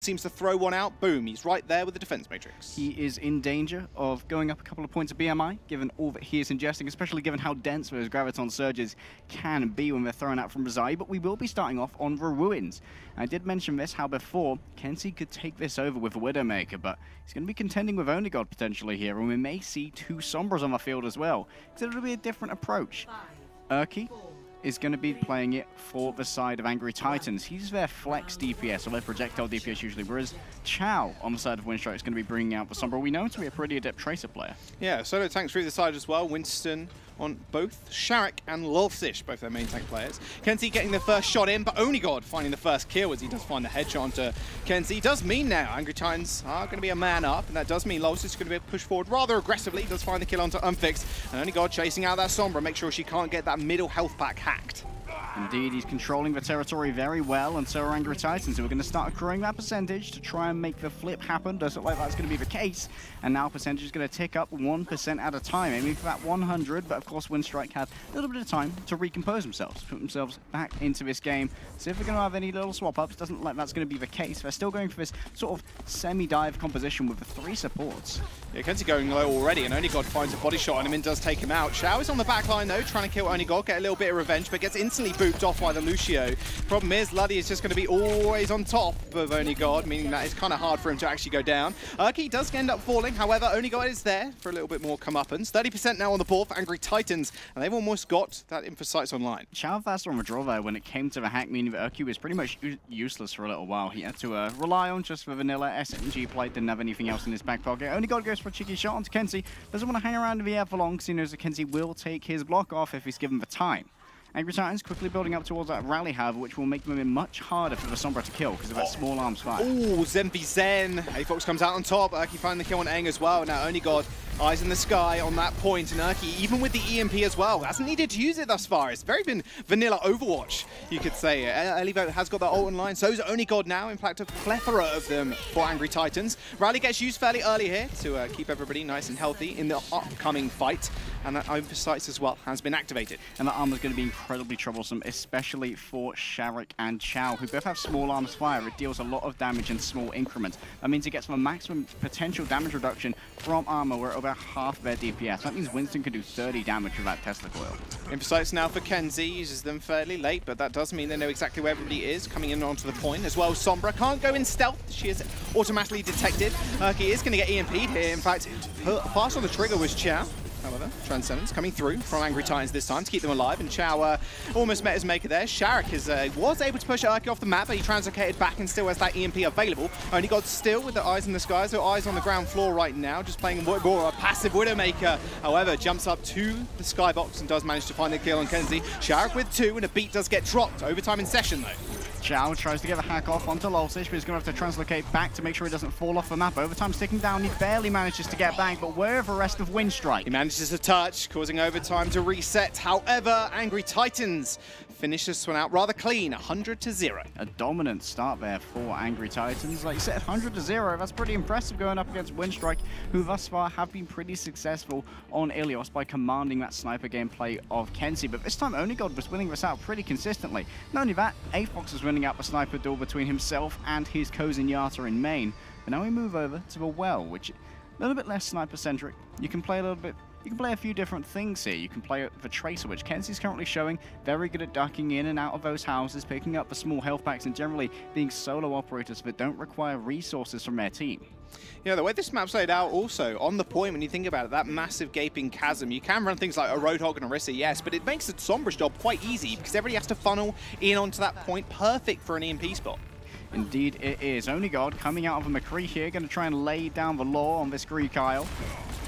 seems to throw one out. Boom, he's right there with the defense matrix. He is in danger of going up a couple of points of BMI, given all that he is ingesting, especially given how dense those Graviton surges can be when they're thrown out from Rezai. But we will be starting off on Ruins. I did mention this, how before, Kenzie could take this over with a Widowmaker, but he's going to be contending with Onigod potentially here, and we may see two Sombras on the field as well, because it'll be a different approach. Urki is going to be playing it for the side of Angry Titans. He's their flex DPS, or their projectile DPS usually, whereas Chow on the side of Winstrike is going to be bringing out the Sombra. We know him to be a pretty adept Tracer player. Yeah, solo tanks through the side as well. Winston on both. Sharek and Lulsish, both their main tank players. Kenzie getting the first shot in, but Onigod finding the first kill as he does find the headshot onto Kenzie. Does mean now Angry Titans are going to be a man up, and that does mean Lulsish is going to be pushed forward rather aggressively. He does find the kill onto Unfixed, and Onigod chasing out that Sombra, make sure she can't get that middle health pack hacked. Indeed, he's controlling the territory very well, and so are Angry Titans, who are going to start accruing that percentage to try and make the flip happen. Does look like that's going to be the case, and now percentage is going to tick up 1% at a time, aiming for that 100, but of course Winstrike had a little bit of time to recompose themselves, put themselves back into this game. See if they're going to have any little swap-ups. Doesn't look like that's going to be the case. They're still going for this sort of semi-dive composition with the 3 supports. Yeah, Kenzie going low already, and Onigod finds a body shot on him and does take him out. Xiao is on the back line though, trying to kill Onigod, get a little bit of revenge, but gets instantly booped off by the Lucio. Problem is, Luddy is just going to be always on top of Onigod, meaning that it's kind of hard for him to actually go down. Urki does end up falling, however, Onigod is there for a little bit more comeuppance. 30% now on the board for Angry Titans, and they've almost got that info sights online. Chow faster on the draw there when it came to the hack, meaning that Urki was pretty much useless for a little while. He had to rely on just the vanilla SMG play, didn't have anything else in his back pocket. Onigod goes for a cheeky shot onto Kenzie. Doesn't want to hang around in the air for long, because he knows that Kenzie will take his block off if he's given the time. Angry Titans quickly building up towards that rally, however, which will make them much harder for the Sombra to kill because of that small arms fire. Ooh, Zen v Zen. A-Fox comes out on top. Urki finding the kill on Aang as well. Now Onigod, eyes in the sky on that point, and Urki, even with the EMP as well, hasn't needed to use it thus far. It's very been vanilla Overwatch, you could say. Elivo has got that ult online, so is Onigod now. In fact, a plethora of them for Angry Titans. Rally gets used fairly early here to keep everybody nice and healthy in the upcoming fight, and that Oversights as well has been activated. And that armor is going to be incredibly troublesome, especially for Sharek and Chow, who both have small arms fire. It deals a lot of damage in small increments. That means it gets the maximum potential damage reduction from armor, where over half their DPS. That means Winston can do 30 damage with that Tesla coil. Insights now for Kenzie, uses them fairly late, but that does mean they know exactly where everybody is, coming in onto the point as well. Sombra can't go in stealth, she is automatically detected. Urki is going to get EMP'd here. In fact, fast on the trigger was Chow. However, Transcendence coming through from Angry Titans this time to keep them alive, and Chow almost met his maker there. Sharek was able to push Urki off the map, but he translocated back and still has that EMP available. Onigod still with the eyes in the sky, so eyes on the ground floor right now, just playing more a passive Widowmaker. However, jumps up to the skybox and does manage to find the kill on Kenzie. Sharek with 2, and a beat does get dropped. Overtime in session though. Chow tries to get the hack off onto Lulsish, but he's going to have to translocate back to make sure he doesn't fall off the map. Overtime sticking down, he barely manages to get back, but where are the rest of Winstrike? He manages to touch, causing overtime to reset. However, Angry Titans finish this one out rather clean, 100-0. A dominant start there for Angry Titans. Like you said, 100-0, that's pretty impressive going up against Winstrike, who thus far have been pretty successful on Ilios by commanding that sniper gameplay of Kenzie. But this time, Onigod was winning this out pretty consistently. Not only that, A-Fox was winning out the sniper duel between himself and his Kozenyatta in main. But now we move over to the Well, which is a little bit less sniper-centric. You can play a little bit. You can play a few different things here. You can play the Tracer, which Kenzie's currently showing very good at ducking in and out of those houses, picking up the small health packs, and generally being solo operators that don't require resources from their team. Yeah, the way this map's laid out also, on the point when you think about it, that massive gaping chasm, you can run things like a Roadhog and Orisa, yes, but it makes the Sombra's job quite easy because everybody has to funnel in onto that point, perfect for an EMP spot. Indeed it is. Onigod coming out of a McCree here, going to try and lay down the law on this Greek Isle.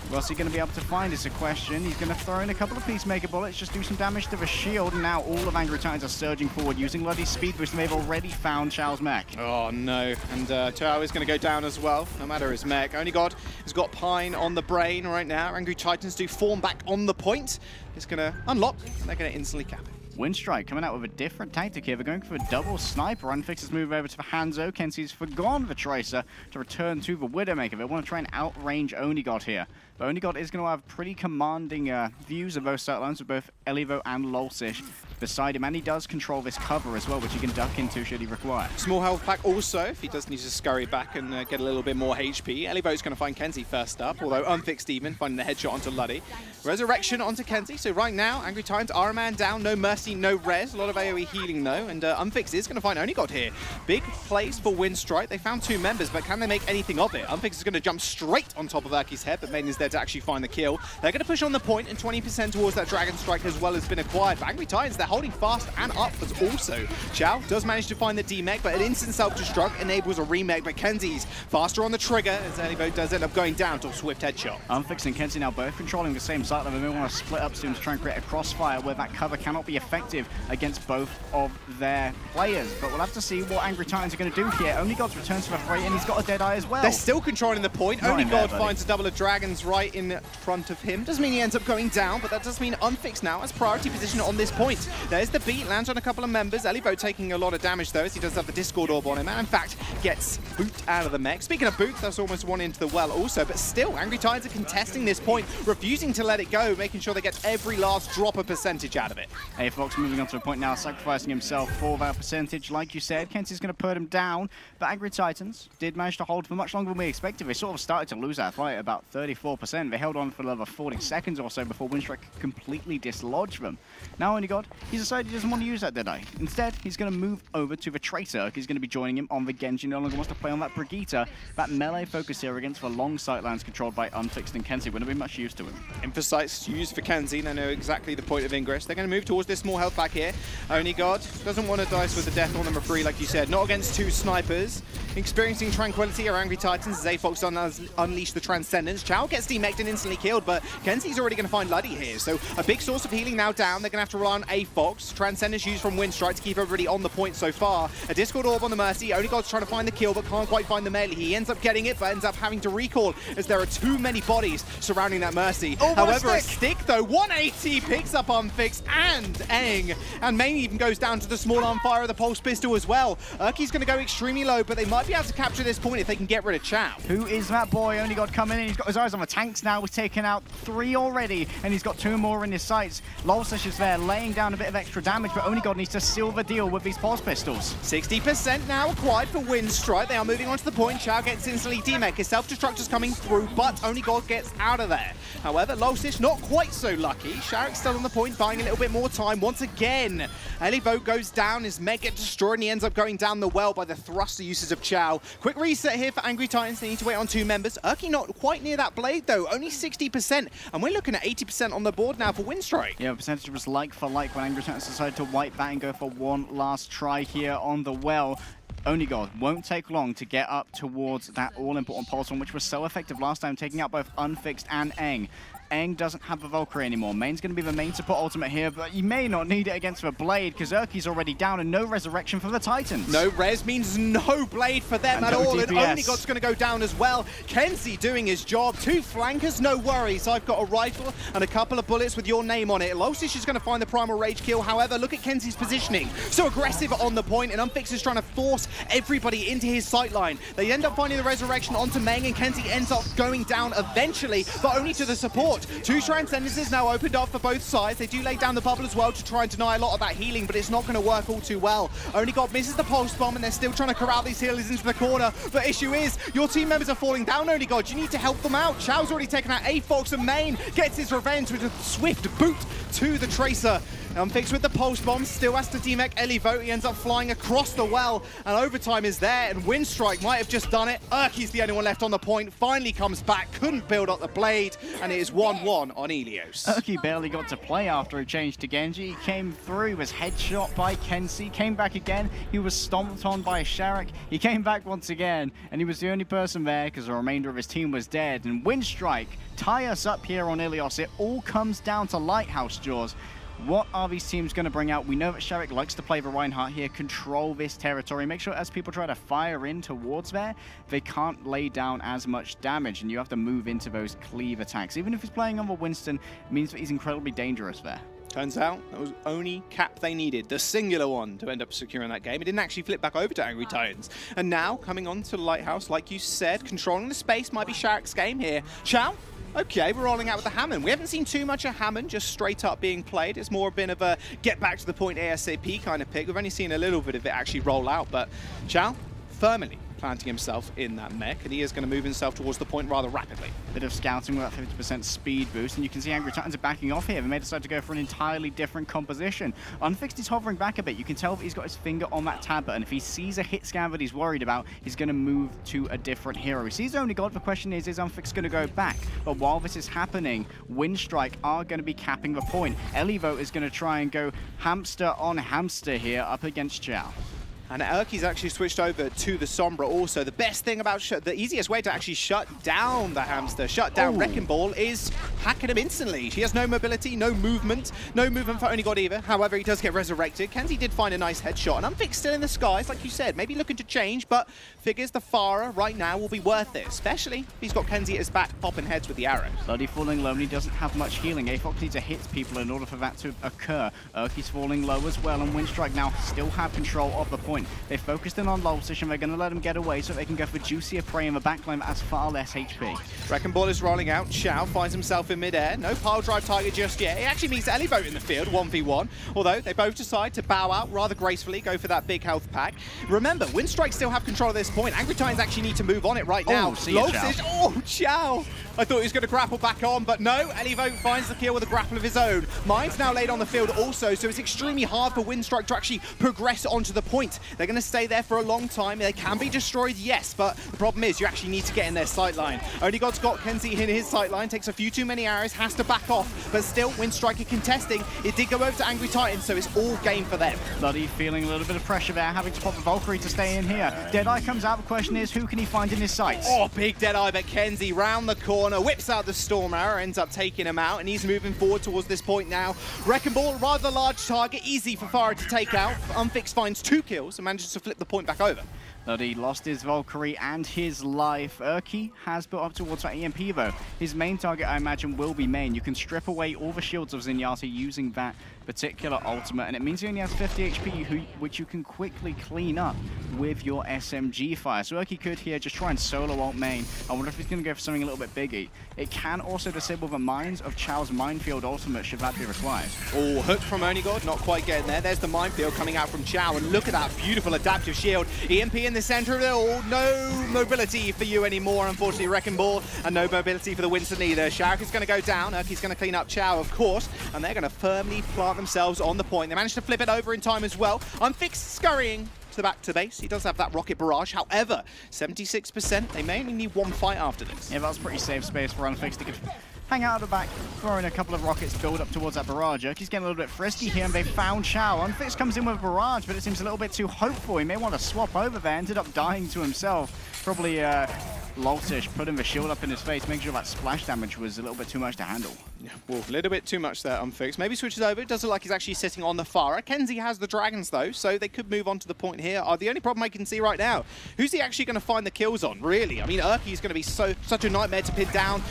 What's he going to be able to find is a question. He's going to throw in a couple of Peacemaker bullets, just do some damage to the shield, and now all of Angry Titans are surging forward using Luddy's speed boost, and they've already found Chow's mech. Oh no, and Chow is going to go down as well, no matter his mech. Onigod has got Pine on the brain right now. Angry Titans do form back on the point. It's going to unlock, and they're going to instantly cap it. Winstrike coming out with a different tactic here. They're going for a double sniper. Unfixes move over to the Hanzo. Kenzie's forgone the Tracer to return to the Widowmaker. They want to try and outrange Onigod here. But Onigod is going to have pretty commanding views of both sidelines with both Elivo and Lulsish beside him, and he does control this cover as well, which he can duck into should he require. Small health pack also, if he does need to scurry back and get a little bit more HP. Elivo's going to find Kenzie first up, although Unfixed even finding the headshot onto Luddy. Resurrection onto Kenzie, so right now, Angry Titans are a man down, no mercy, no res. A lot of AoE healing though, and Unfixed is going to find Onigod here. Big plays for Winstrike. They found 2 members, but can they make anything of it? Unfixed is going to jump straight on top of Urki's head, but Maiden is there to actually find the kill. They're going to push on the point, and 20% towards that Dragon Strike as well has been acquired. But Angry Titans, they're holding fast and up as also. Chow does manage to find the D-Mech, but an instant self-destruct enables a remake, but Kenzie's faster on the trigger as Elivo does end up going down to a swift headshot. Unfixed and Kenzie now both controlling the same site level. They want to split up soon to try and create a crossfire where that cover cannot be effective against both of their players. But we'll have to see what Angry Titans are going to do here. Onigod returns to the fray, and he's got a dead eye as well. They're still controlling the point. Onigod finds a double of dragons right in front of him. Doesn't mean he ends up going down, but that does mean Unfixed now has priority position on this point. There's the beat, lands on a couple of members. Elivo taking a lot of damage though, as he does have the Discord orb on him, and in fact gets Boot out of the mech. Speaking of Boot, that's almost one into the well also, but still, Angry Titans are contesting this point, refusing to let it go, making sure they get every last drop of percentage out of it. Fox moving on to a point now, sacrificing himself for that percentage. Like you said, Kenzie's going to put him down, but Angry Titans did manage to hold for much longer than we expected. They sort of started to lose that fight at about 34%. They held on for another 40 seconds or so before Winstrike completely dislodged them. Now Onigod, he's decided he doesn't want to use that Deadeye. Instead, he's going to move over to the Traitor. He's going to be joining him on the Genji. No longer wants to play on that Brigitte. That melee focus here against the long sightlines controlled by Unfixed and Kenzie wouldn't be much use to him. Imprecise used for Kenzie. They know exactly the point of ingress. They're going to move towards this small health back here. Onigod doesn't want to dice with the death on number 3, like you said. Not against 2 snipers. Experiencing tranquility are Angry Titans as Fox unleash the Transcendence. Chow gets demeched and instantly killed, but Kenzie's already going to find Luddy here. So a big source of healing now down. They're going to have to rely on Fox. Transcendence used from Winstrike to keep everybody on the point so far. A Discord orb on the Mercy. Onigod's trying to find the kill, but can't quite find the melee. He ends up getting it, but ends up having to recall as there are too many bodies surrounding that Mercy. However, a stick though, 180 picks up Unfixed and Eng, and Main even goes down to the small arm fire of the Pulse Pistol as well. Urki's going to go extremely low, but they might be able to capture this point if they can get rid of Chow. Who is that boy? Onigod coming in. He's got his eyes on the tanks now. He's taken out 3 already, and he's got 2 more in his sights. Lolsish is there, laying down a bit of extra damage, but Onigod needs to seal the deal with these Pulse Pistols. 60% now acquired for Winstrike. They are moving on to the point. Chow gets instantly demech. His self-destructor's coming through, but Onigod gets out of there. However, Lolsish not quite so lucky. Sharek's still on the point, buying a little bit more time once again. Elivo goes down, his mech gets destroyed, and he ends up going down the well by the thruster uses of Chow. Quick reset here for Angry Titans. They need to wait on 2 members. Urki not quite near that blade though, only 60%. And we're looking at 80% on the board now for Winstrike. Yeah, the percentage was like for like when Angry Titans decided to wipe that and go for one last try here on the well. Onigod won't take long to get up towards that all-important pulse one, which was so effective last time, taking out both Unfixed and Eng. Eng doesn't have the Valkyrie anymore. Main's going to be the main support ultimate here, but you may not need it against the Blade because Urki's already down and no resurrection for the Titans. No res means no Blade for them at all, and Onigod's going to go down as well. Kenzie doing his job. 2 flankers, no worries. I've got a rifle and a couple of bullets with your name on it. Lolsish is going to find the Primal Rage kill. However, look at Kenzie's positioning. So aggressive on the point, and Unfixed is trying to force everybody into his sightline. They end up finding the resurrection onto Meng, and Kenzie ends up going down eventually, but only to the support. 2 Transcendences now opened up for both sides. They do lay down the bubble as well to try and deny a lot of that healing, but it's not going to work all too well. Onigod misses the pulse bomb, and they're still trying to corral these healers into the corner. But issue is, your team members are falling down, Onigod. You need to help them out. Chow's already taken out Fox, and Main gets his revenge with a swift boot to the Tracer. Unfixed with the pulse bomb, still has to demech Elivo. He ends up flying across the well, and overtime is there, and Winstrike might have just done it. Urki's the only one left on the point, finally comes back, couldn't build up the blade, and it is 1-1 on Elios. Urki barely got to play after he changed to Genji. He came through, he was headshot by Kenzie, came back again, he was stomped on by Sharek, he came back once again, and he was the only person there because the remainder of his team was dead. And Winstrike tie us up here on Ilios. It all comes down to Lighthouse Jaws. What are these teams going to bring out? We know that Sharek likes to play the Reinhardt here, control this territory, make sure as people try to fire in towards there, they can't lay down as much damage, and you have to move into those cleave attacks. Even if he's playing on the Winston, it means that he's incredibly dangerous there. Turns out that was only cap they needed, the singular one, to end up securing that game. It didn't actually flip back over to Angry Titans. And now, coming on to Lighthouse, like you said, controlling the space might be Sharek's game here. Chow Okay, we're rolling out with the Hammond. We haven't seen too much of Hammond just straight up being played. It's more been of a get back to the point ASAP kind of pick. We've only seen a little bit of it actually roll out, but Chow firmly planting himself in that mech, and he is going to move himself towards the point rather rapidly. Bit of scouting with that 50% speed boost, and you can see Angry Titans are backing off here. They may decide to go for an entirely different composition. Unfixed is hovering back a bit. You can tell that he's got his finger on that tab button. If he sees a hit scan that he's worried about, he's going to move to a different hero. He sees Only God. The question is Unfixed going to go back? But while this is happening, Winstrike are going to be capping the point. Elivo is going to try and go hamster on hamster here up against Chow. And Erky's actually switched over to the Sombra also. The best thing about the easiest way to actually shut down the hamster, shut down Wrecking Ball, is hacking him instantly. She has no mobility, no movement for Only God either. However, he does get resurrected. Kenzie did find a nice headshot, and Unfixed still in the skies, like you said, maybe looking to change, but figures the Farah right now will be worth it, especially if he's got Kenzie at his back, popping heads with the arrows. Bloody falling low, and he doesn't have much healing. AFOX needs to hit people in order for that to occur. Erky's falling low as well, and Winstrike now still have control of the point. They focused in on low position. They're going to let him get away so they can go for juicier prey in the backline that has far less HP. Wrecking Ball is rolling out. Chow finds himself in midair. No pile drive target just yet. He actually meets Elivo in the field, 1v1. Although they both decide to bow out rather gracefully, go for that big health pack. Remember, Winstrike still have control of this point. Angry Titans actually need to move on it right now. Chow. I thought he was going to grapple back on, but no. Elivo finds the kill with a grapple of his own. Mine's now laid on the field also, so it's extremely hard for Winstrike to actually progress onto the point. They're going to stay there for a long time. They can be destroyed, yes, but the problem is you actually need to get in their sightline. Only God's got Kenzie in his sightline, takes a few too many arrows, has to back off, but still, Winstrike contesting. It did go over to Angry Titans, so it's all game for them. Bloody feeling a little bit of pressure there, having to pop the Valkyrie to stay in here. Deadeye comes out. The question is, who can he find in his sights? Oh, big Deadeye, but Kenzie round the corner, whips out the Storm Arrow, ends up taking him out, and he's moving forward towards this point now. Wrecking Ball, rather large target, easy for Farah to take out. Unfixed finds 2 kills and manages to flip the point back over. He lost his Valkyrie and his life. Erky has built up towards that EMP though. His main target, I imagine, will be main. You can strip away all the shields of Zenyatta using that particular ultimate, and it means he only has 50 HP, which you can quickly clean up with your SMG fire. So Erky could here just try and solo ult main. I wonder if he's going to go for something a little bit bigger. It can also disable the mines of Chow's minefield ultimate should that be required. Oh, hook from Only God, not quite getting there. There's the minefield coming out from Chow, and look at that beautiful adaptive shield. EMP in the center of it all. No mobility for you anymore, unfortunately, Wrecking Ball, and no mobility for the Winston either. Sharik is going to go down. Erky's going to clean up Chow, of course, and they're going to firmly plant themselves on the point. They managed to flip it over in time as well. Unfixed scurrying to the back to base. He does have that rocket barrage. However, 76%. They may only need 1 fight after this. Yeah, that was pretty safe space for Unfixed. He could hang out at the back, throwing a couple of rockets, build up towards that barrage. He's getting a little bit frisky here, and they found Chow. Unfixed comes in with a barrage, but it seems a little bit too hopeful. He may want to swap over there. Ended up dying to himself. Probably Loltish putting the shield up in his face, making sure that splash damage was a little bit too much to handle. Yeah, well, a little bit too much there, Unfixed. Maybe switches over. It does look like he's actually sitting on the Farah. Kenzie has the dragons, though, so they could move on to the point here. The only problem I can see right now, who's he actually going to find the kills on, really? I mean, Erky is going to be such a nightmare to pin down.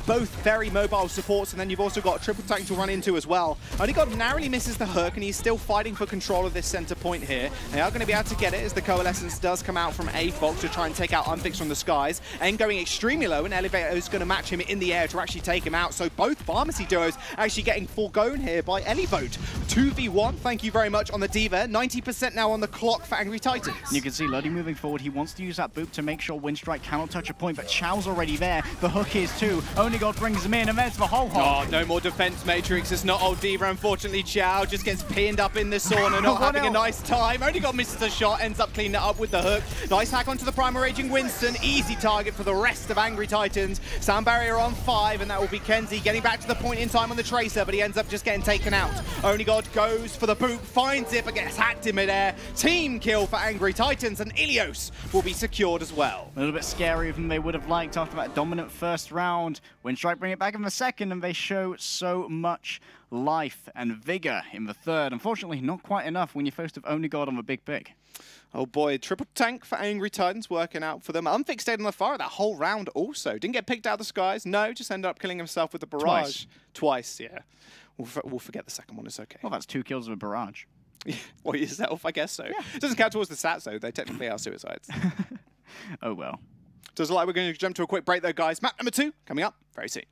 Both very mobile supports, and then you've also got a triple tank to run into as well. Only God narrowly misses the hook, and he's still fighting for control of this center point here. They are going to be able to get it as the Coalescence does come out from AFOX to try and take out Unfixed from the skies, and going extremely low, and Elevator is going to match him in the air to actually take him out. So both Pharmacy duos actually getting foregone here by Elivote. 2v1, thank you very much on the Diva. 90% now on the clock for Angry Titans. You can see Luddy moving forward. He wants to use that boop to make sure Winstrike cannot touch a point, but Chow's already there. The hook is too. Only God brings him in, and there's the whole hole. Oh, no more defense matrix. It's not old Diva, unfortunately. Chow just gets pinned up in the sauna, not having a nice time. Only God misses a shot, ends up cleaning it up with the hook. Nice hack onto the Primal Raging Winston. Easy target for the rest of Angry Titans. Sound barrier on 5, and that will be Kenzie getting back to the point in time on the Tracer, but he ends up just getting taken out. Only God goes for the boot, finds it, but gets hacked in midair. Team kill for Angry Titans, and Ilios will be secured as well. A little bit scarier than they would have liked after that dominant first round. Winstrike bring it back in the second, and they show so much life and vigor in the third. Unfortunately, not quite enough when you first have only got on the big pick. Oh boy, triple tank for Angry Titans working out for them. Unfixed stayed on the fire that whole round also. Didn't get picked out of the skies. No, just ended up killing himself with the barrage. Twice, yeah. We'll forget the second one, it's okay. Well, that's 2 kills of a barrage. Or yourself, I guess so. Yeah. It doesn't count towards the stats, though. They technically are suicides. Oh, well. Does it look like we're going to jump to a quick break, though, guys. Map number 2 coming up very soon.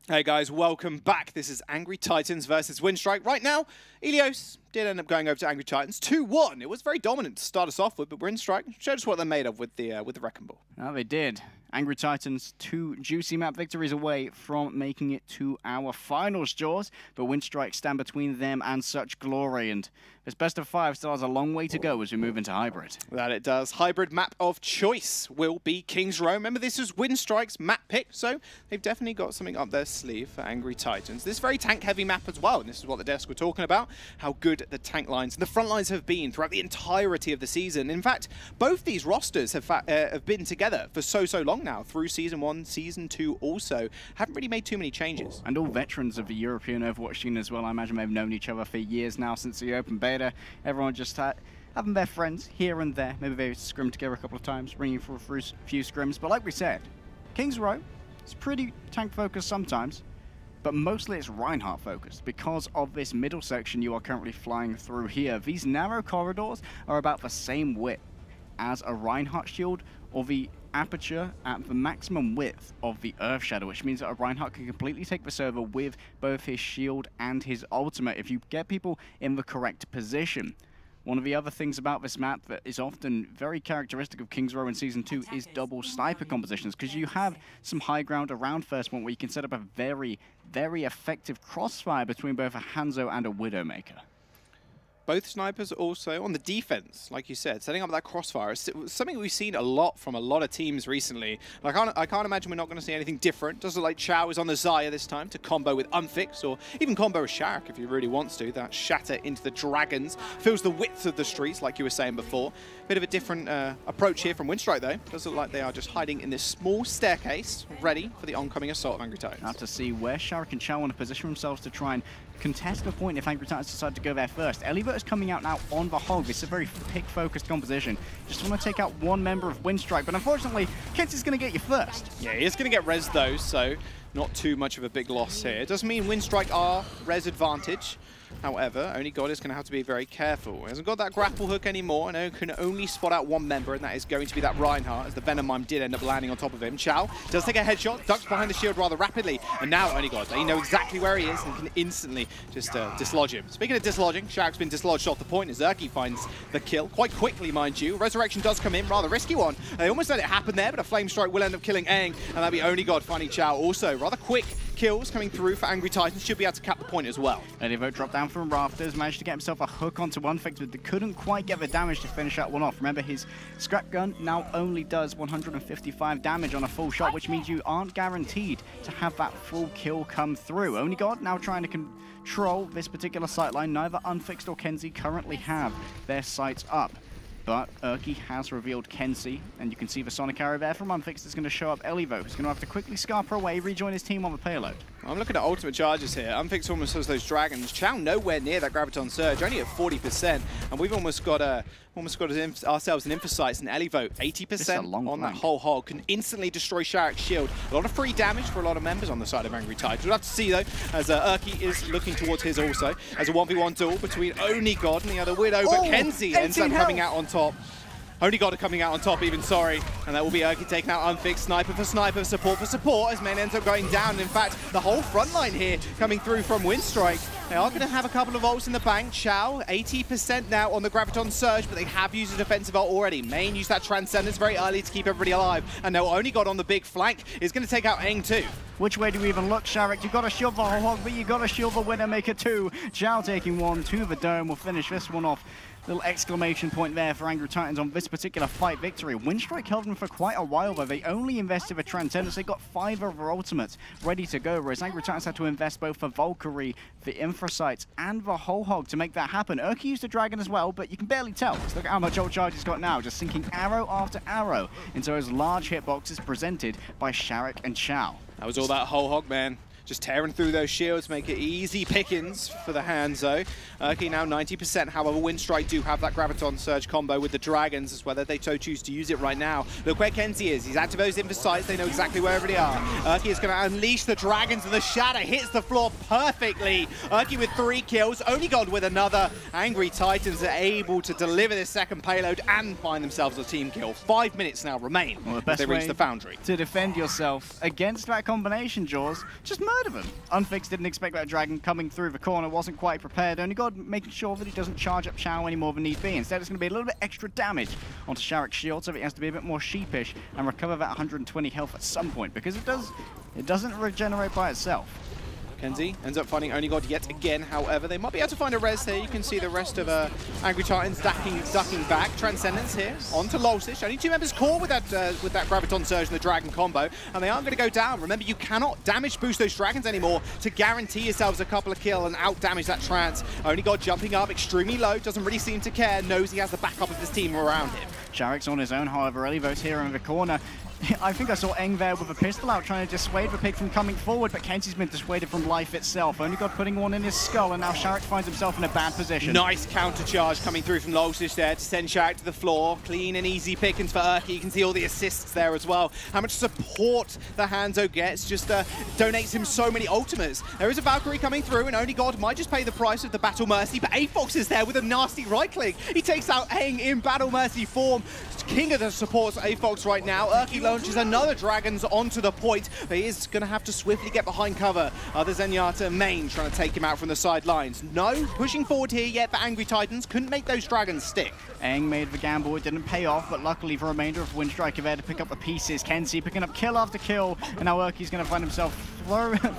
Hey guys, welcome back. This is Angry Titans versus Winstrike. Right now, Ilios did end up going over to Angry Titans 2-1. It was very dominant to start us off with, but Winstrike showed us what they're made of with the Wrecking Ball. Oh, they did. Angry Titans 2 juicy map victories away from making it to our finals, Jaws. But Winstrike stand between them and such glory. And this best of 5 still has a long way to go as we move into hybrid. That it does. Hybrid map of choice will be King's Row. Remember, this is Winstrike's map pick, so they've definitely got something up their sleeve for Angry Titans. This very tank-heavy map as well, and this is what the desk were talking about, how good the tank lines and the front lines have been throughout the entirety of the season. In fact, both these rosters have been together for so long now, through Season 1, Season 2 also. Haven't really made too many changes. And all veterans of the European Overwatch scene as well. I imagine they've known each other for years now since the open beta. Everyone just having their friends here and there. Maybe they've scrimmed together a couple of times, ringing for a few scrims. But like we said, King's Row is pretty tank-focused sometimes, but mostly it's Reinhardt-focused because of this middle section you are currently flying through here. These narrow corridors are about the same width as a Reinhardt shield, or the aperture at the maximum width of the Earth Shadow, which means that a Reinhardt can completely take this over with both his shield and his ultimate if you get people in the correct position. One of the other things about this map that is often very characteristic of King's Row in Season 2 is double sniper compositions, because you have some high ground around first point where you can set up a very effective crossfire between both a Hanzo and a Widowmaker. Both snipers also on the defense, like you said, setting up that crossfire is something we've seen a lot from a lot of teams recently. I can't imagine we're not going to see anything different. Does look like Chow is on the Xayah this time to combo with Unfix, or even combo with Shark if he really wants to. That shatter into the Dragons fills the width of the streets, like you were saying before. Bit of a different approach here from Winstrike, though. Does look like they are just hiding in this small staircase, ready for the oncoming assault of Angry Titans. Have to see where Shark and Chow want to position themselves to try and contest the point if Angry Titans decide to go there first. Elivert is coming out now on the Hog. It's a very pick-focused composition. Just want to take out one member of Winstrike, but unfortunately, Kent's going to get you first. Yeah, he is going to get res though, so not too much of a big loss here. It doesn't mean Winstrike are res advantage. However, Only God is going to have to be very careful. He hasn't got that grapple hook anymore, and can only spot out one member, and that is going to be that Reinhardt, as the Venom Mime did end up landing on top of him. Chow does take a headshot, ducks behind the shield rather rapidly, and now Only God, they know exactly where he is and can instantly just dislodge him. Speaking of dislodging, Shark's been dislodged off the point as Zerky finds the kill, quite quickly, mind you. Resurrection does come in, rather risky one. They almost let it happen there, but a Flame Strike will end up killing Aang, and that'll be Only God finding Chow also. Rather quick kills coming through for Angry Titans, should be able to cap the point as well. Elivert dropped down from rafters, managed to get himself a hook onto Unfix, but they couldn't quite get the damage to finish that one off. Remember, his scrap gun now only does 155 damage on a full shot, which means you aren't guaranteed to have that full kill come through. Only God now trying to control this particular sight line. Neither Unfixed or Kenzie currently have their sights up. But Urki has revealed Kenzie, and you can see the Sonic Arrow there from Unfixed is going to show up Elivo, who's going to have to quickly scarper away, rejoin his team on the payload. I'm looking at ultimate charges here. Unfixed almost has those Dragons. Chow nowhere near that Graviton Surge, only at 40%, and we've almost got ourselves an Infocytes and Elivo 80% on that whole Hog. Can instantly destroy Sharik's shield. A lot of free damage for a lot of members on the side of Angry Titans. We'll have to see though, as Urki is looking towards his also, as a 1v1 duel between Only God and the other Widow, but Kenzie ends up coming out on top. Only God are coming out on top, even sorry. And that will be Urki taking out Unfixed, sniper for sniper, support for support, as men ends up going down. In fact, the whole front line here coming through from Winstrike. They are going to have a couple of ults in the bank. Chow, 80% now on the Graviton Surge, but they have used a defensive ult already. Main used that Transcendence very early to keep everybody alive. And now Only God on the big flank is going to take out Aang too. Which way do we even look, Sharik? You've got to shield the whole Hog, but you've got to shield the Widowmaker too. Chow taking one to the dome. We'll finish this one off. Little exclamation point there for Angry Titans on this particular fight victory. Winstrike held them for quite a while, though. They only invested for Transcendence. They got 5 of their ultimates ready to go, whereas Angry Titans had to invest both for Valkyrie, the Infocytes, and the whole Hog to make that happen. Urki used a Dragon as well, but you can barely tell. Just look at how much ult charge he's got now, just sinking arrow after arrow into those large hitboxes presented by Sharik and Chow. That was all that whole Hog, man. Just tearing through those shields, make it easy pickings for the Hanzo. Urki now 90%, however Winstrike do have that Graviton Surge combo with the Dragons, as whether they so choose to use it right now. Look where Kenzie is, he's active those Infocytes, they know exactly where everybody are. Urki is going to unleash the Dragons, and the Shatter hits the floor perfectly. Urki with 3 kills, Only God with another. Angry Titans are able to deliver this second payload and find themselves a team kill. 5 minutes now remain as they reach the Foundry. To defend yourself against that combination, Jaws, just move murder them. Unfixed didn't expect that dragon coming through the corner, wasn't quite prepared. Only God making sure that he doesn't charge up Chow any more than need be. Instead, it's going to be a little bit extra damage onto Sharek's shield, so he has to be a bit more sheepish and recover that 120 health at some point, because it doesn't regenerate by itself. Kenzie ends up finding Only God yet again. However, they might be able to find a res here. You can see the rest of Angry Titans ducking back. Transcendence here onto Lolsish. Only 2 members caught with that Graviton Surge and the Dragon combo, and they aren't going to go down. Remember, you cannot damage boost those dragons anymore to guarantee yourselves a couple of kills and out damage that Trance. Only God jumping up extremely low, doesn't really seem to care, knows he has the backup of his team around him. Sharek's on his own, however, Elivo's here in the corner. I think I saw Eng there with a pistol out trying to dissuade the pig from coming forward, but Kenzie's been dissuaded from life itself. Only God putting one in his skull, and now Sharek finds himself in a bad position. Nice counter charge coming through from Lolsish there to send Sharek to the floor. Clean and easy pickings for Urki. You can see all the assists there as well. How much support the Hanzo gets just donates him so many ultimates. There is a Valkyrie coming through, and Only God might just pay the price of the Battle Mercy, but Aafox is there with a nasty right click. He takes out Eng in Battle Mercy form. King of the supports Aafox right now. Urki launches another Dragons onto the point, but he is going to have to swiftly get behind cover. Other Zenyatta main trying to take him out from the sidelines. No pushing forward here yet for Angry Titans. Couldn't make those Dragons stick. Eng made the gamble, it didn't pay off, but luckily the remainder of Winstrike are there to pick up the pieces. Kenzie picking up kill after kill, and now Urki's going to find himself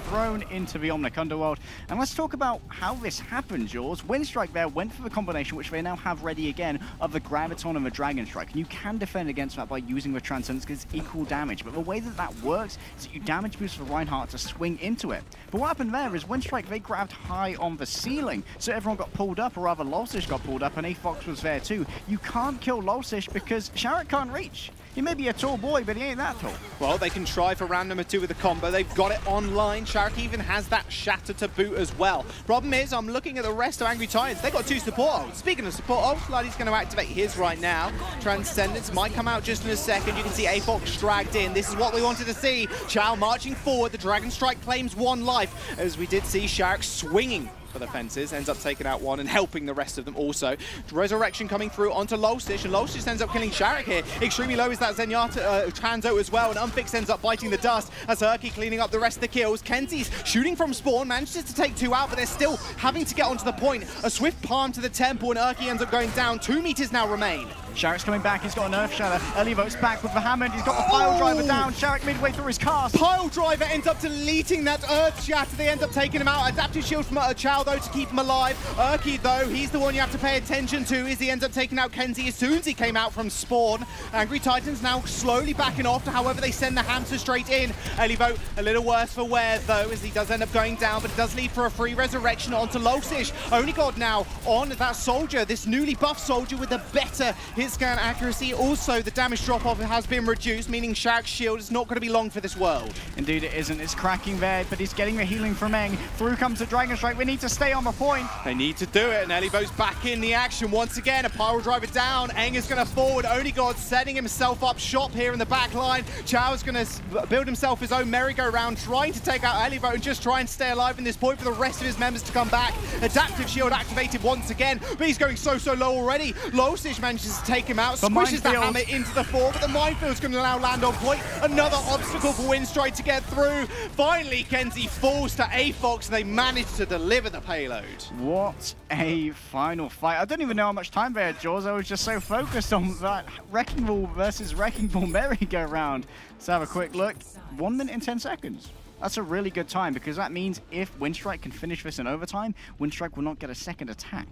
thrown into the Omnic Underworld. And let's talk about how this happened, Jules. Winstrike there went for the combination, which they now have ready again, of the Graviton and the Dragon Strike. And you can defend against that by using the Transcendence because it's equal damage. But the way that that works is that you damage boost for Reinhardt to swing into it. But what happened there is Winstrike, they grabbed high on the ceiling, so everyone got pulled up, or rather Lolsish got pulled up, and Aafox was there too. You can't kill Lolsish because Sharek can't reach. He may be a tall boy, but he ain't that tall. Well, they can try for round number 2 with the combo. They've got it online. Sharek even has that shatter to boot as well. Problem is, I'm looking at the rest of Angry Titans. They've got 2 support ults. Speaking of support ults, Luddy's going to activate his right now. Transcendence might come out just in a second. You can see Aafox dragged in. This is what we wanted to see. Chow marching forward. The Dragon Strike claims 1 life, as we did see Sharek swinging for the fences, ends up taking out 1 and helping the rest of them also. Resurrection coming through onto Lolsish, and Lolsish ends up killing Sharek here. Extremely low is that Zenyatta Transo as well, and Unfixed ends up biting the dust as Urki cleaning up the rest of the kills. Kenzie's shooting from spawn, manages to take 2 out, but they're still having to get onto the point. A swift palm to the temple, and Urki ends up going down. 2 meters now remain. Sharek's coming back, he's got an Earth Shatter. Elivo's back with the Hammond, he's got the Pile Driver down. Sharek midway through his cast. Pile Driver ends up deleting that Earth Shatter. They end up taking him out. Adaptive Shield from Chow though to keep him alive. Urki though, he's the one you have to pay attention to as he ends up taking out Kenzie as soon as he came out from spawn. Angry Titans now slowly backing off, however they send the hamster straight in. Elivo a little worse for wear though, as he does end up going down, but it does lead for a free resurrection onto Lolsish. Only God now on that soldier, this newly buffed soldier with a better hit scan accuracy. Also, the damage drop-off has been reduced, meaning Sharek's shield is not going to be long for this world. Indeed it isn't. It's cracking there, but he's getting the healing from Eng. Through comes the Dragon Strike. We need to stay on the point. They need to do it, and Elivo's back in the action once again. A Pyro Driver down. Eng is going to forward. Only God setting himself up shop here in the back line. Chow is going to build himself his own merry-go-round, trying to take out Elivo and just try and stay alive in this point for the rest of his members to come back. Adaptive Shield activated once again, but he's going so low already. Lolsish manages to take him out, squishes the hammer into the floor, but the Minefield's going to now land on point. Another obstacle for Winstrike to get through. Finally, Kenzie falls to Aafox, and they manage to deliver the payload. What a final fight. I don't even know how much time there, Jaws. I was just so focused on that Wrecking Ball versus Wrecking Ball merry-go-round. Let's have a quick look. 1 minute and 10 seconds. That's a really good time, because that means if Winstrike can finish this in overtime, Winstrike will not get a second attack.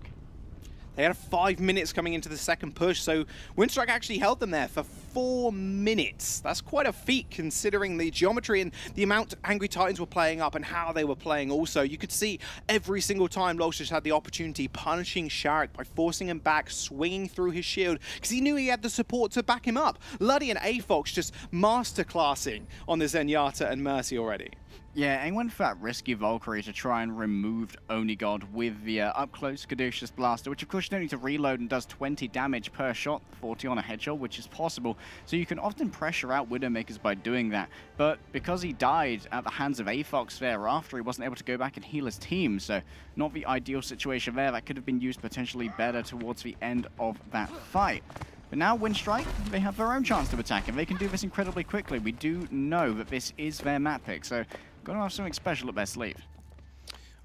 They had 5 minutes coming into the second push, so Winstrike actually held them there for 4 minutes. That's quite a feat considering the geometry and the amount Angry Titans were playing up and how they were playing also. You could see every single time Lolsish had the opportunity punishing Sharek by forcing him back, swinging through his shield, because he knew he had the support to back him up. Luddy and Aafox just masterclassing on the Zenyatta and Mercy already. Yeah, and went for that risky Valkyrie to try and remove Only God with the up-close Caduceus Blaster, which of course you don't need to reload and does 20 damage per shot, 40 on a headshot, which is possible. So you can often pressure out Widowmakers by doing that. But because he died at the hands of Aafox thereafter, he wasn't able to go back and heal his team. So not the ideal situation there. That could have been used potentially better towards the end of that fight. But now Winstrike, they have their own chance to attack, and they can do this incredibly quickly. We do know that this is their map pick, so going to have something special up their sleeve.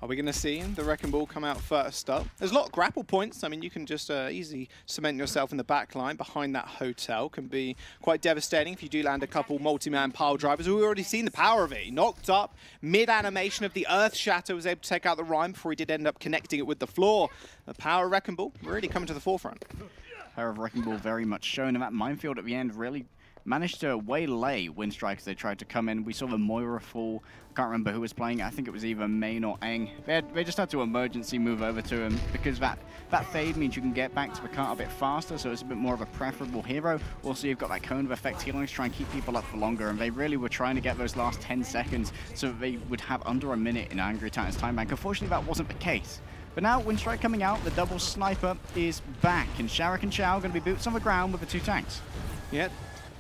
Are we going to see the Wrecking Ball come out first up? There's a lot of grapple points. I mean, you can just easily cement yourself in the back line behind that hotel. Can be quite devastating if you do land a couple multi-man pile drivers. We've already seen the power of it. He knocked up mid-animation of the Earth Shatter, was able to take out the Rhyme before he did end up connecting it with the floor. The power of Wrecking Ball really coming to the forefront. Power of Wrecking Ball very much shown, and that minefield at the end really managed to waylay Winstrike as they tried to come in. We saw the Moira fall. I can't remember who was playing. I think it was either Main or Eng. They just had to emergency move over to him because that fade means you can get back to the cart a bit faster, so it's a bit more of a preferable hero. Also, you've got that cone of effect healing to try and keep people up for longer, and they really were trying to get those last 10 seconds so that they would have under a minute in Angry Titans time bank. Unfortunately, that wasn't the case. But now, Winstrike coming out, the double sniper is back, and Sharek and Chow are going to be boots on the ground with the 2 tanks. Yeah.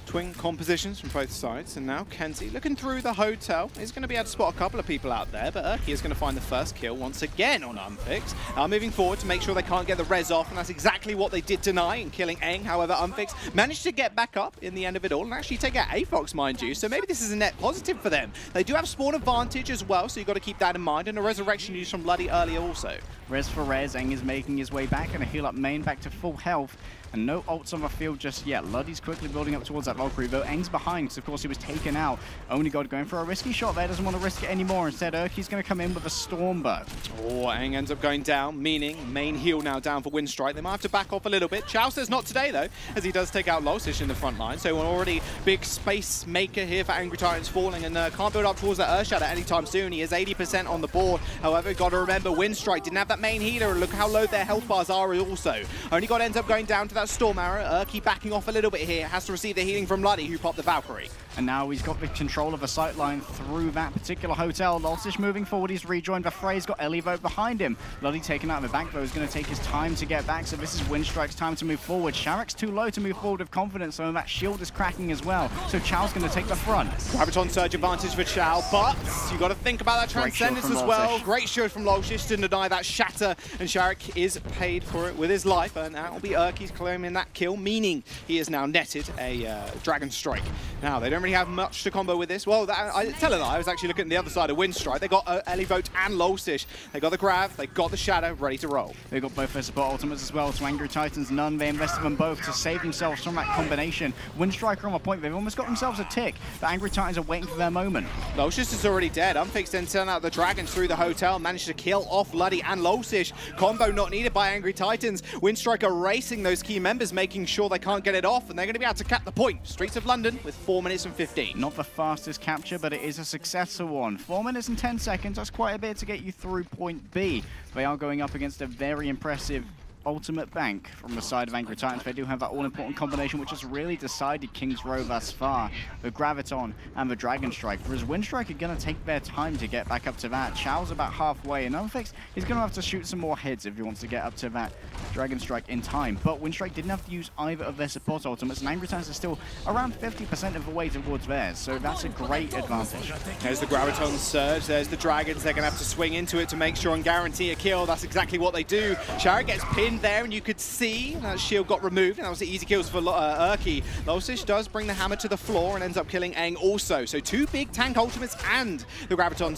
Twin compositions from both sides, and now Kenzie looking through the hotel is going to be able to spot a couple of people out there, but Urki is going to find the first kill once again on Unfix. Moving forward to make sure they can't get the res off, and that's exactly what they did deny in killing Eng. However, Unfix managed to get back up in the end of it all and actually take out AFOX, mind you, so maybe this is a net positive for them. They do have spawn advantage as well, so you've got to keep that in mind, and a resurrection used from Luddy earlier also. Res for res, Eng is making his way back, and a heal up main back to full health. And no ults on the field just yet. Luddy's quickly building up towards that Valkyrie, though Eng's behind, because of course he was taken out. Only God going for a risky shot there, doesn't want to risk it anymore. Instead, Urki's going to come in with a Stormbow. Oh, Eng ends up going down, meaning main heal now down for Winstrike. They might have to back off a little bit. Chow says not today, though, as he does take out Losish in the front line. So an already big space maker here for Angry Titans falling, and can't build up towards that Earthshatter anytime soon. He is 80% on the board. However, got to remember, Winstrike didn't have that main healer, and look how low their health bars are also. Only God ends up going down to that Storm Arrow. Urki backing off a little bit here, has to receive the healing from Luddy, who popped the Valkyrie. And now he's got the control of the sightline through that particular hotel. Losish moving forward, he's rejoined the fray, he's got Elivo behind him. Luddy taken out of the back, though, is going to take his time to get back, so this is Winstrike's time to move forward. Sharek's too low to move forward with confidence, so that shield is cracking as well. So Chow's going to take the front. Graviton surge advantage for Chow, but you got to think about that Transcendence as well. Great shield from Losish, didn't deny that Shatter, and Sharek is paid for it with his life, and that will be Urki's claiming that kill, meaning he has now netted a Dragon Strike. Now, they don't really have much to combo with this. Well, I tell a lie, I was actually looking at the other side of Winstrike. They got Elivote and Losish. They got the Grav, they got the Shadow, ready to roll. They got both their support ultimates as well, to Angry Titans none. They invested them both to save themselves from that combination. Winstrike on the point, they've almost got themselves a tick. The Angry Titans are waiting for their moment. Losish is already dead. Unfixed then sent out the Dragons through the hotel, managed to kill off Luddy and Losish. Combo not needed by Angry Titans. Winstrike are racing those key members, making sure they can't get it off, and they're going to be able to cap the point. Streets of London with 4 minutes and 15. Not the fastest capture, but it is a successful one. 4 minutes and 10 seconds, that's quite a bit to get you through point B. They are going up against a very impressive ultimate bank from the side of Angry Titans. They do have that all-important combination which has really decided King's Row thus far. The Graviton and the Dragon Strike. Whereas Winstrike are going to take their time to get back up to that. Chow's about halfway, and Unfix is going to have to shoot some more heads if he wants to get up to that Dragon Strike in time. But Winstrike didn't have to use either of their support ultimates, and Angry Titans are still around 50% of the way towards theirs, so that's a great advantage. There's the Graviton Surge, there's the Dragons. They're going to have to swing into it to make sure and guarantee a kill. That's exactly what they do. Sharek gets pinned there, and you could see that shield got removed, and that was the easy kills for Urki. Losish does bring the hammer to the floor and ends up killing Eng also. So 2 big tank ultimates and the Graviton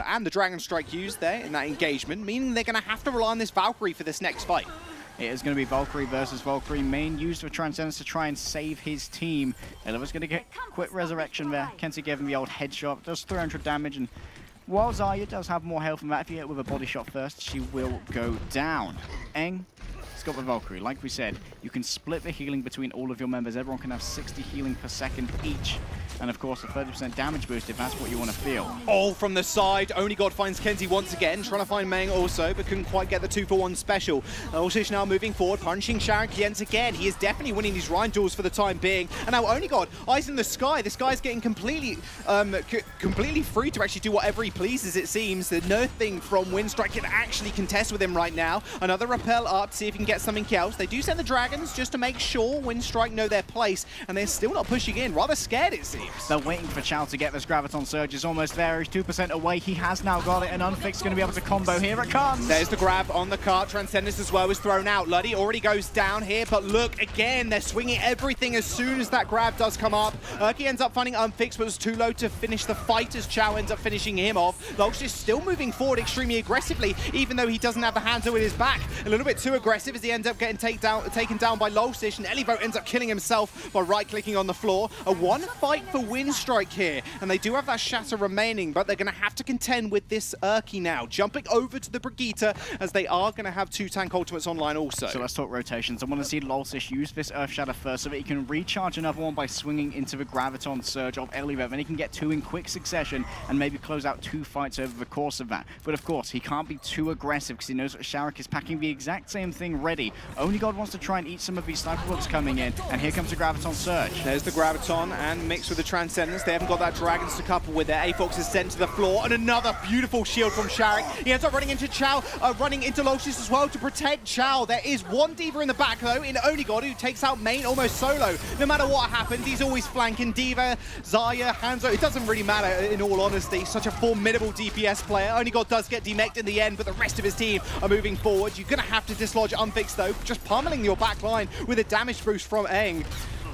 and the Dragon Strike used there in that engagement, meaning they're going to have to rely on this Valkyrie for this next fight. It is going to be Valkyrie versus Valkyrie. Main used for Transcendence to try and save his team. Eliva's going to get quick resurrection there. Kenzie gave him the old headshot, does 300 damage, and while Zarya does have more health than that, if you hit with a body shot first, she will go down. Eng got the Valkyrie. Like we said, you can split the healing between all of your members. Everyone can have 60 healing per second each. And of course, a 30% damage boost if that's what you want to feel. All from the side. Only God finds Kenzie once again. Trying to find Meng also, but couldn't quite get the 2-for-1 special. Losish now moving forward, punching Sharek once again. He is definitely winning these Rhine duels for the time being. And now Only God, eyes in the sky. This guy's getting completely free to actually do whatever he pleases, it seems. The nothing from Winstrike can actually contest with him right now. Another rappel up to see if he can get something else. They do send the Dragons just to make sure Winstrike know their place, and they're still not pushing in. Rather scared, it seems. They're waiting for Chow to get this Graviton Surge. Is almost there. He's 2% away. He has now got it, and Unfixed going to be able to combo. Here it comes. There's the grab on the cart. Transcendence as well is thrown out. Luddy already goes down here, but look, again, they're swinging everything as soon as that grab does come up. Urki ends up finding Unfixed, but was too low to finish the fight as Chow ends up finishing him off. Lulch is still moving forward extremely aggressively, even though he doesn't have the hands with his back. A little bit too aggressive as he ends up getting taken down by Lulch, and Elivo ends up killing himself by right-clicking on the floor. A one fight for Winstrike here, and they do have that Shatter remaining, but they're going to have to contend with this Urki now. Jumping over to the Brigitte, as they are going to have 2 tank ultimates online also. So let's talk rotations. I want to see Lulcish use this Earth Shatter first so that he can recharge another one by swinging into the Graviton Surge of Elivo. Then he can get 2 in quick succession and maybe close out 2 fights over the course of that. But of course, he can't be too aggressive because he knows that Sharek is packing the exact same thing ready. Only God wants to try and eat some of these sniper bullets coming in, and here comes the Graviton Surge. There's the Graviton, and mixed with the Transcendence. They haven't got that Dragons to couple with it. Avox is sent to the floor, and another beautiful shield from Sharek. He ends up running into Chow, running into Lulcish as well to protect Chow. There is one D.Va in the back, though, in Only God, who takes out Main almost solo. No matter what happens, he's always flanking D.Va, Xayah, Hanzo. It doesn't really matter, in all honesty. Such a formidable DPS player. Only God does get demeched in the end, but the rest of his team are moving forward. You're going to have to dislodge Unfixed, though, just pummeling your back line with a damage boost from Eng.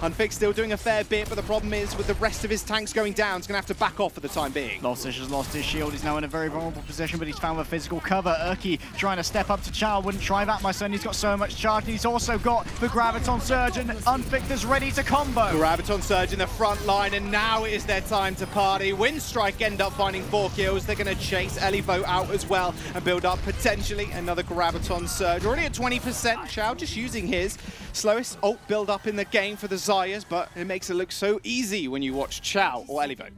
Unfixed still doing a fair bit, but the problem is with the rest of his tanks going down, he's going to have to back off for the time being. Lulcish has lost his shield. He's now in a very vulnerable position, but he's found the physical cover. Urki trying to step up to Chow. Wouldn't try that, my son. He's got so much charge. And he's also got the Graviton Surge, and Unfixed is ready to combo. Graviton Surge in the front line, and now it is their time to party. Winstrike end up finding 4 kills. They're going to chase Elivo out as well and build up potentially another Graviton Surge. Already at 20%. Chow just using his slowest ult build up in the game for the Xayahs, but it makes it look so easy when you watch Chow or Elivo.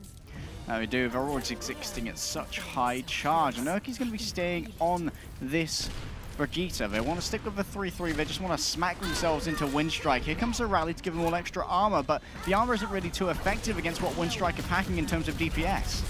We do. They're always existing at such high charge, and Urki's going to be staying on this Brigitte. They want to stick with the 3-3. They just want to smack themselves into Winstrike. Here comes a rally to give them all extra armor, but the armor isn't really too effective against what Winstrike are packing in terms of DPS.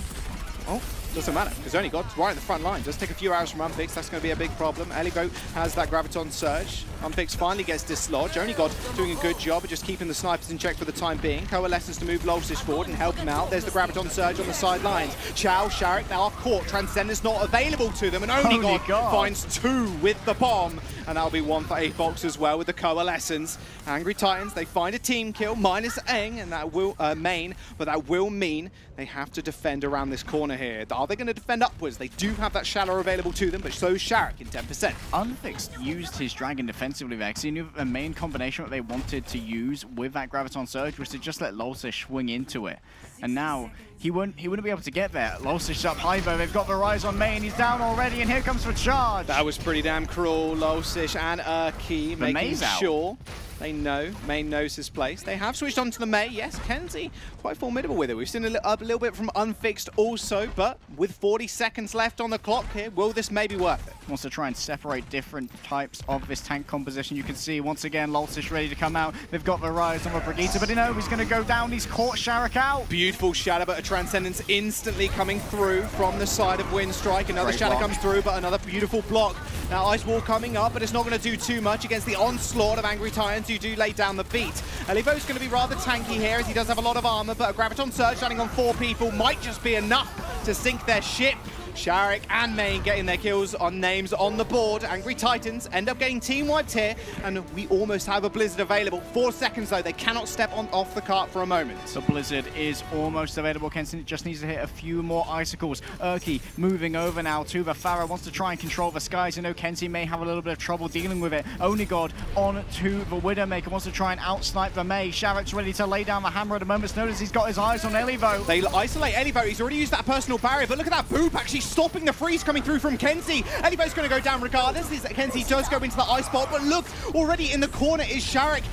Oh, doesn't matter, because Only God's right in the front line. Just take a few arrows from Unfixed, that's going to be a big problem. Elivo has that Graviton Surge. Unfixed finally gets dislodged. Only God doing a good job of just keeping the snipers in check for the time being. Coalescence to move Lulcish forward and help him out. There's the Graviton Surge on the sidelines. Chow, Sharek now off court. Transcendence not available to them, and Only God finds 2 with the bomb. And that'll be 1 for Avox as well with the Coalescence. Angry Titans, they find a team kill, minus Eng, and that will Main, but that will mean they have to defend around this corner here. Are they going to defend upwards? They do have that Shallow available to them, but so is Sharek in 10%. Unfixed used his Dragon defensively there, because he knew the main combination that they wanted to use with that Graviton Surge was to just let Lulcish swing into it. And now he wouldn't be able to get there. Lulcish up high though. They've got the rise on Main. He's down already, and here comes the charge. That was pretty damn cruel. Lulcish and Urki making sure they know Main knows his place. They have switched on to the Mei. Yes, Kenzie quite formidable with it. We've seen a little bit from Unfixed also, but with 40 seconds left on the clock here, will this maybe worth it? Wants to try and separate different types of this tank composition. You can see once again Lulcish ready to come out. They've got the rise on the Brigitte, but you know he's going to go down. He's caught Sharek out. Beautiful shatter, but a Transcendence instantly coming through from the side of Winstrike. Another shatter comes through, but another beautiful block. Now Ice Wall coming up, but it's not going to do too much against the onslaught of Angry Titans who do lay down the beat. Elivo's going to be rather tanky here as he does have a lot of armor, but a Graviton Surge landing on 4 people might just be enough to sink their ship. Sharek and Main getting their kills on names on the board. Angry Titans end up getting team wiped here, and we almost have a Blizzard available. 4 seconds though, they cannot step off the cart for a moment. The Blizzard is almost available. Kenson just needs to hit a few more icicles. Urki moving over now to the Pharaoh, wants to try and control the skies. You know Kenzie may have a little bit of trouble dealing with it. Only God on to the Widowmaker, wants to try and out-snipe the Mei. Sharek's ready to lay down the hammer at a moment's notice. He's got his eyes on Elivo. They isolate Elivo. He's already used that personal barrier, but look at that boop actually stopping the freeze coming through from Kenzie. Elivo's going to go down regardless. Kenzie does go into the ice spot, but look, already in the corner is Sharek,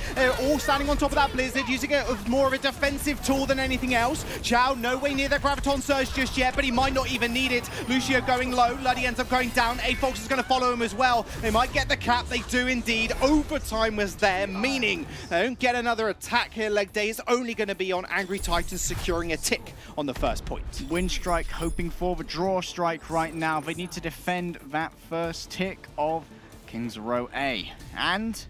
all standing on top of that Blizzard, using it as more of a defensive tool than anything else. Chow nowhere near that Graviton Surge just yet, but he might not even need it. Lucio going low. Luddy ends up going down. Avox is going to follow him as well. They might get the cap. They do indeed. Overtime was there, meaning they don't get another attack here. Legday is only going to be on Angry Titans securing a tick on the first point. Winstrike hoping for the draw strike right now. They need to defend that first tick of King's Row A. And,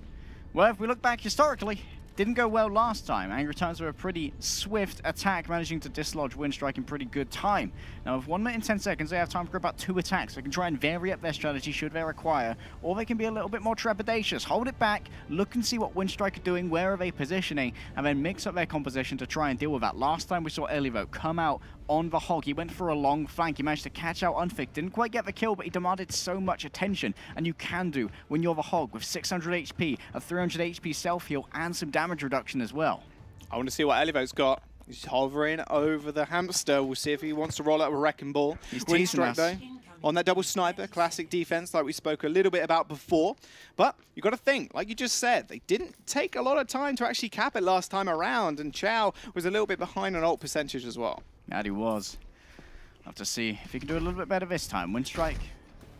well, if we look back historically, Didn't go well last time. Angry Titans were a pretty swift attack, managing to dislodge Winstrike in pretty good time. Now, with 1 minute and 10 seconds, they have time for about 2 attacks. They can try and vary up their strategy should they require, or they can be a little bit more trepidatious. Hold it back, look and see what Winstrike are doing, where are they positioning, and then mix up their composition to try and deal with that. Last time we saw Elivo come out on the hog. He went for a long flank. He managed to catch out Unfig. Didn't quite get the kill, but he demanded so much attention. And you can do when you're the hog with 600 HP, a 300 HP self-heal, and some damage reduction as well. I want to see what Elivo's got. He's hovering over the hamster. We'll see if he wants to roll out a wrecking ball. He's teasing us. Though, on that double sniper, classic defense like we spoke a little bit about before. But you got to think, like you just said, they didn't take a lot of time to actually cap it last time around, and Chow was a little bit behind on ult percentage as well. That he was. Have to see if he can do a little bit better this time. Winstrike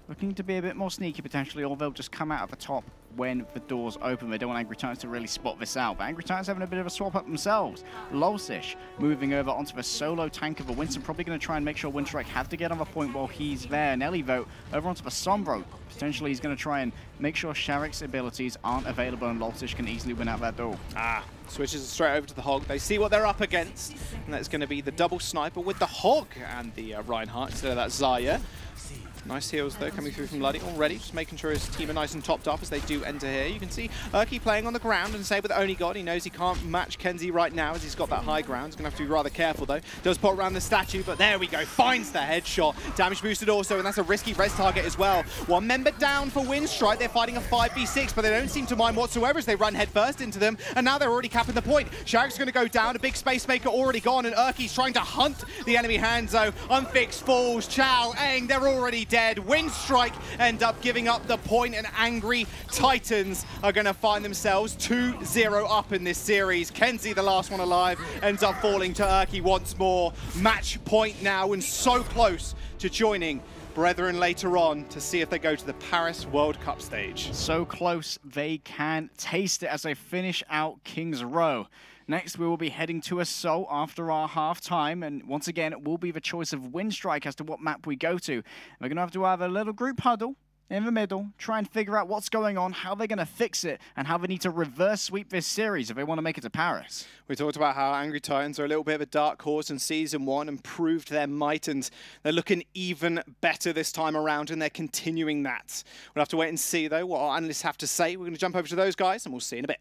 looking to be a bit more sneaky potentially, or they'll just come out of the top when the doors open. They don't want Angry Titans to really spot this out, but Angry Titans having a bit of a swap up themselves. Lolsish moving over onto the solo tank of the Winston, probably going to try and make sure Winstrike have to get on the point while he's there. Nelly vote over onto the Sombro. Potentially he's going to try and make sure Sharik's abilities aren't available and Lolsish can easily win out that door. Switches straight over to the Hog. They see what they're up against, and that's going to be the double sniper with the Hog and the Reinhardt instead of that Zarya. Nice heals though coming through from Luddy already, just making sure his team are nice and topped up as they do enter here. You can see Urki playing on the ground and same with Only God. He knows he can't match Kenzie right now as he's got that high ground. He's going to have to be rather careful though. Does put around the statue, but there we go. Finds the headshot. Damage boosted also, and that's a risky res target as well. 1 member down for Winstrike. They're fighting a 5v6, but they don't seem to mind whatsoever as they run headfirst into them, and now they're already capping the point. Sharik's going to go down. A big space maker already gone, and Urki's trying to hunt the enemy Hanzo. Unfix falls. Chow, Eng, they're already dead. Winstrike end up giving up the point, and Angry Titans are going to find themselves 2-0 up in this series. Kenzie, the last one alive, ends up falling to Urki once more. Match point now, and so close to joining Brethren later on to see if they go to the Paris World Cup stage. So close they can taste it as they finish out King's Row. Next, we will be heading to Assault after our half-time, and once again, it will be the choice of Winstrike as to what map we go to. We're going to have a little group huddle in the middle, try and figure out what's going on, how they're going to fix it, and how they need to reverse sweep this series if they want to make it to Paris. We talked about how Angry Titans are a little bit of a dark horse in Season 1 and proved their might, and they're looking even better this time around, and they're continuing that. We'll have to wait and see, though, what our analysts have to say. We're going to jump over to those guys, and we'll see in a bit.